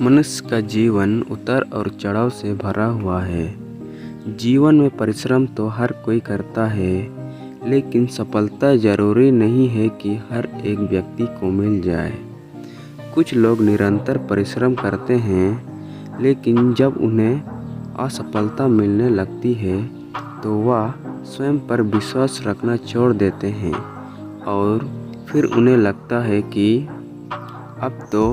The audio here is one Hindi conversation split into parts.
मनुष्य का जीवन उतार और चढ़ाव से भरा हुआ है। जीवन में परिश्रम तो हर कोई करता है, लेकिन सफलता ज़रूरी नहीं है कि हर एक व्यक्ति को मिल जाए। कुछ लोग निरंतर परिश्रम करते हैं, लेकिन जब उन्हें असफलता मिलने लगती है तो वह स्वयं पर विश्वास रखना छोड़ देते हैं और फिर उन्हें लगता है कि अब तो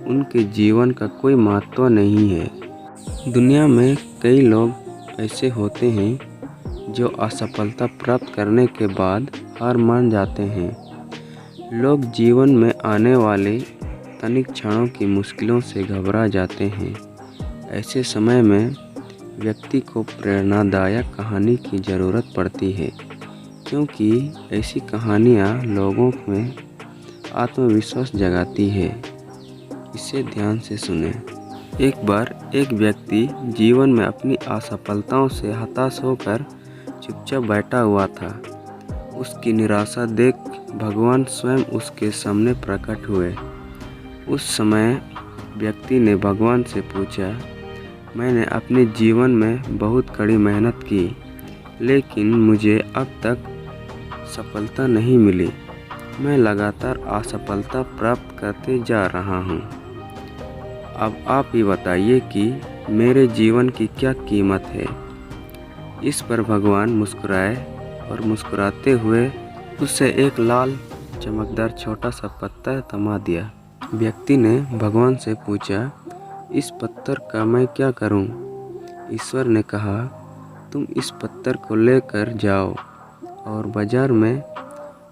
उनके जीवन का कोई महत्व नहीं है। दुनिया में कई लोग ऐसे होते हैं जो असफलता प्राप्त करने के बाद हार मान जाते हैं। लोग जीवन में आने वाले तनिक क्षणों की मुश्किलों से घबरा जाते हैं। ऐसे समय में व्यक्ति को प्रेरणादायक कहानी की ज़रूरत पड़ती है, क्योंकि ऐसी कहानियाँ लोगों में आत्मविश्वास जगाती है। इसे ध्यान से सुने। एक बार एक व्यक्ति जीवन में अपनी असफलताओं से हताश होकर चुपचाप बैठा हुआ था। उसकी निराशा देख भगवान स्वयं उसके सामने प्रकट हुए। उस समय व्यक्ति ने भगवान से पूछा, मैंने अपने जीवन में बहुत कड़ी मेहनत की, लेकिन मुझे अब तक सफलता नहीं मिली। मैं लगातार असफलता प्राप्त करते जा रहा हूँ। अब आप ही बताइए कि मेरे जीवन की क्या कीमत है। इस पर भगवान मुस्कुराए और मुस्कुराते हुए उससे एक लाल चमकदार छोटा सा पत्थर थमा दिया। व्यक्ति ने भगवान से पूछा, इस पत्थर का मैं क्या करूं? ईश्वर ने कहा, तुम इस पत्थर को लेकर जाओ और बाजार में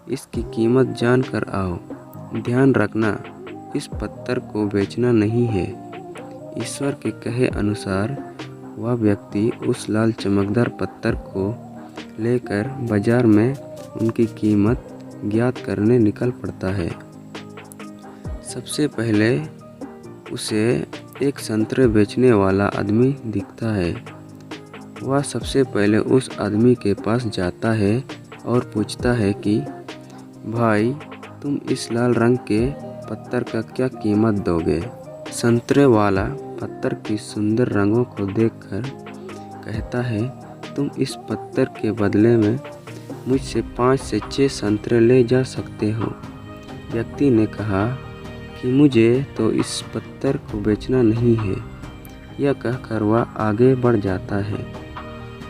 इसकी कीमत जान कर आओ। ध्यान रखना, इस पत्थर को बेचना नहीं है। ईश्वर के कहे अनुसार वह व्यक्ति उस लाल चमकदार पत्थर को लेकर बाजार में उनकी कीमत ज्ञात करने निकल पड़ता है। सबसे पहले उसे एक संतरे बेचने वाला आदमी दिखता है। वह सबसे पहले उस आदमी के पास जाता है और पूछता है कि भाई, तुम इस लाल रंग के पत्थर का क्या कीमत दोगे? संतरे वाला पत्थर की सुंदर रंगों को देखकर कहता है, तुम इस पत्थर के बदले में मुझसे 5 से 6 संतरे ले जा सकते हो। व्यक्ति ने कहा कि मुझे तो इस पत्थर को बेचना नहीं है। यह कहकर वह आगे बढ़ जाता है।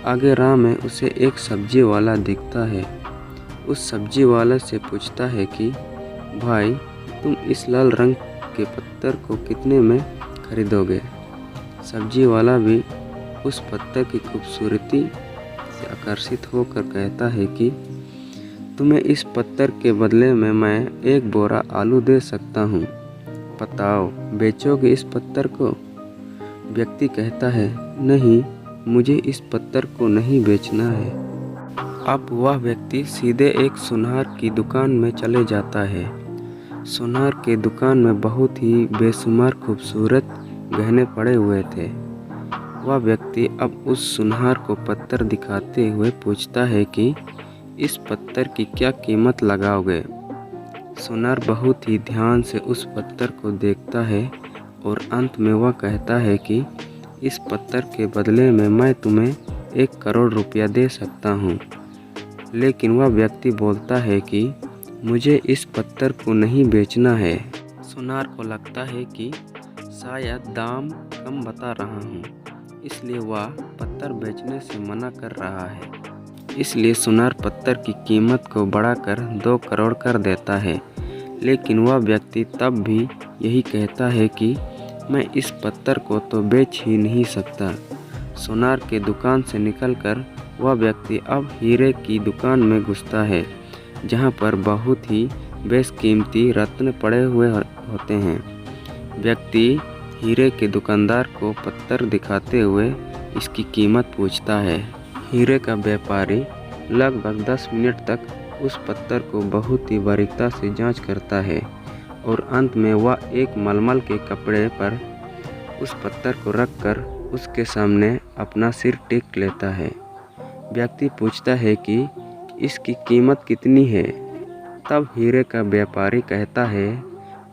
आगे राह में उसे एक सब्जी वाला दिखता है। उस सब्जी वाले से पूछता है कि भाई, तुम इस लाल रंग के पत्थर को कितने में खरीदोगे? सब्जी वाला भी उस पत्थर की खूबसूरती से आकर्षित होकर कहता है कि तुम्हें इस पत्थर के बदले में मैं 1 बोरा आलू दे सकता हूँ। बताओ, बेचोगे इस पत्थर को? व्यक्ति कहता है, नहीं, मुझे इस पत्थर को नहीं बेचना है। अब वह व्यक्ति सीधे एक सुनार की दुकान में चले जाता है। सुनार के दुकान में बहुत ही बेशुमार खूबसूरत गहने पड़े हुए थे। वह व्यक्ति अब उस सुनार को पत्थर दिखाते हुए पूछता है कि इस पत्थर की क्या कीमत लगाओगे? सुनार बहुत ही ध्यान से उस पत्थर को देखता है और अंत में वह कहता है कि इस पत्थर के बदले में मैं तुम्हें 1 करोड़ रुपया दे सकता हूँ। लेकिन वह व्यक्ति बोलता है कि मुझे इस पत्थर को नहीं बेचना है। सुनार को लगता है कि शायद दाम कम बता रहा हूँ, इसलिए वह पत्थर बेचने से मना कर रहा है। इसलिए सुनार पत्थर की कीमत को बढ़ाकर 2 करोड़ कर देता है। लेकिन वह व्यक्ति तब भी यही कहता है कि मैं इस पत्थर को तो बेच ही नहीं सकता। सुनार के दुकान से निकलकर वह व्यक्ति अब हीरे की दुकान में घुसता है, जहां पर बहुत ही बेशकीमती रत्न पड़े हुए होते हैं। व्यक्ति हीरे के दुकानदार को पत्थर दिखाते हुए इसकी कीमत पूछता है। हीरे का व्यापारी लगभग 10 मिनट तक उस पत्थर को बहुत ही बारीकता से जांच करता है और अंत में वह एक मलमल के कपड़े पर उस पत्थर को रखकर उसके सामने अपना सिर टेक लेता है। व्यक्ति पूछता है कि इसकी कीमत कितनी है? तब हीरे का व्यापारी कहता है,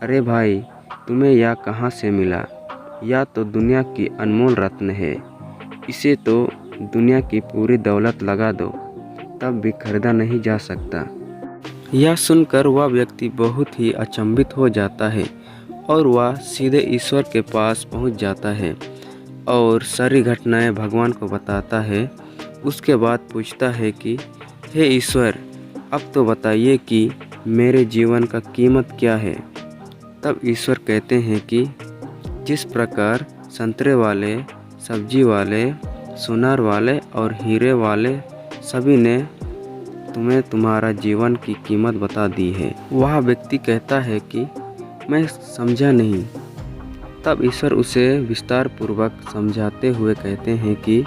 अरे भाई, तुम्हें यह कहाँ से मिला? या तो दुनिया की अनमोल रत्न है, इसे तो दुनिया की पूरी दौलत लगा दो तब भी खरीदा नहीं जा सकता। यह सुनकर वह व्यक्ति बहुत ही अचंभित हो जाता है और वह सीधे ईश्वर के पास पहुंच जाता है और सारी घटनाएं भगवान को बताता है। उसके बाद पूछता है कि हे ईश्वर, अब तो बताइए कि मेरे जीवन का कीमत क्या है। तब ईश्वर कहते हैं कि जिस प्रकार संतरे वाले, सब्जी वाले, सुनार वाले और हीरे वाले सभी ने तुम्हें तुम्हारा जीवन की कीमत बता दी है। वह व्यक्ति कहता है कि मैं समझा नहीं। तब ईश्वर उसे विस्तार पूर्वक समझाते हुए कहते हैं कि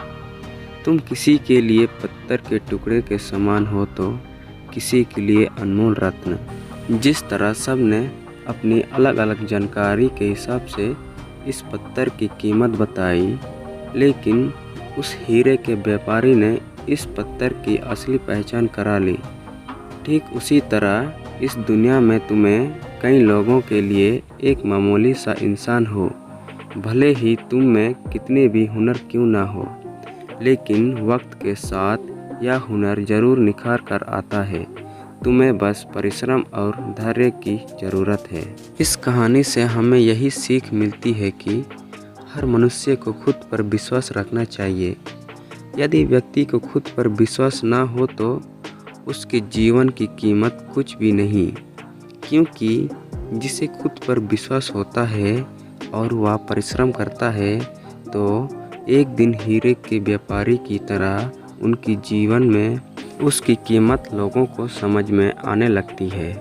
तुम किसी के लिए पत्थर के टुकड़े के समान हो तो किसी के लिए अनमोल रत्न। जिस तरह सब ने अपनी अलग अलग जानकारी के हिसाब से इस पत्थर की कीमत बताई, लेकिन उस हीरे के व्यापारी ने इस पत्थर की असली पहचान करा ली। ठीक उसी तरह इस दुनिया में तुम्हें कई लोगों के लिए एक मामूली सा इंसान हो, भले ही तुम में कितने भी हुनर क्यों ना हो, लेकिन वक्त के साथ यह हुनर जरूर निखार कर आता है। तुम्हें बस परिश्रम और धैर्य की ज़रूरत है। इस कहानी से हमें यही सीख मिलती है कि हर मनुष्य को खुद पर विश्वास रखना चाहिए। यदि व्यक्ति को खुद पर विश्वास ना हो तो उसके जीवन की कीमत कुछ भी नहीं, क्योंकि जिसे खुद पर विश्वास होता है और वह परिश्रम करता है तो एक दिन हीरे के व्यापारी की तरह उनकी जीवन में उसकी कीमत लोगों को समझ में आने लगती है।